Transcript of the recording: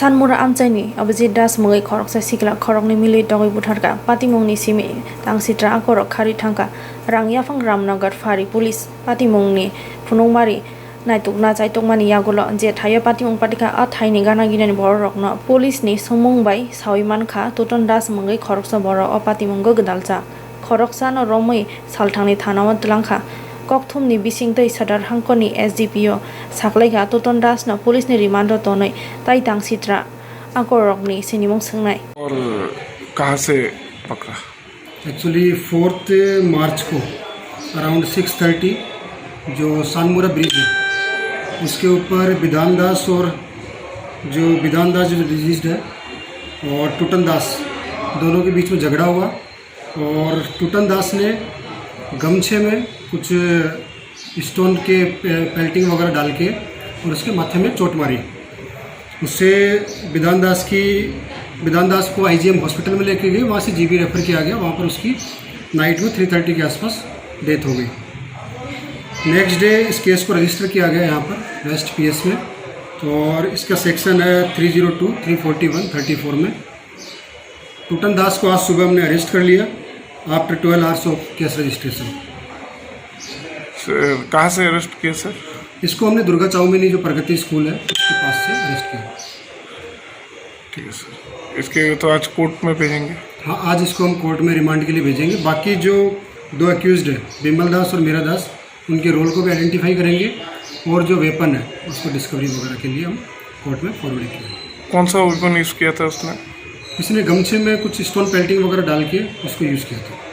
Sanmura amchaini abjit das mungai khorok sa sikla khorokni milui dogoi butharka patimongni simi tangsitra akorok khari thangka rangyafang ramnagar phari police patimongni phunongmari naitukna chaitokmani yagulo je thaya patimong patika a thaini gana ginani borokno police ni somongbai sawimankha toton das mungai khorok sa boro o patimonggo gdalcha khoroksa no romoi salthangni thanama tulangkha kokthumni bisingtei sadar hangkoni SDPO saklaiga toton das na police ni remand tonai tai tangsitra akorokni sinimong sungnai और कहाँ से पकड़ा? Actually 4 मार्च को around 6:30 जो सानमुरा bridge है उसके ऊपर विधान दास और जो डिजीज्ड है और टूटन दास दोनों के बीच में झगड़ा हुआ और टूटन दास ने गमछे में कुछ स्टोन के पेल्टिंग वगैरह डाल के और उसके माथे में चोट मारी। उससे विधान दास को IGM हॉस्पिटल में लेके गए, वहाँ से GB रेफ़र किया गया। वहाँ पर उसकी नाइट में 3:30 के आसपास डेथ हो गई। नेक्स्ट डे इस केस को रजिस्टर किया गया यहाँ पर वेस्ट PS में, तो और इसका सेक्शन है 302, 341, 34 में। टूटन दास को आज सुबह हमने अरेस्ट कर लिया after 12 hours of case registration. कहाँ से अरेस्ट किया सर? इसको हमने दुर्गा चाउमिनी जो प्रगति स्कूल है उसके पास से अरेस्ट किया। ठीक है सर, इसके तो आज कोर्ट में भेजेंगे? हाँ, आज इसको हम कोर्ट में रिमांड के लिए भेजेंगे। बाकी जो 2 अक्यूज्ड है बिमल दास और मीरा दास, उनके रोल को भी आइडेंटिफाई करेंगे और जो वेपन है उसको डिस्कवरी वगैरह के लिए हम कोर्ट में फॉरवर्ड किया। कौन सा वेपन यूज़ किया था उसने? इसने गमछे में कुछ स्टोन पेल्टिंग वगैरह डाल के उसको यूज़ किया था।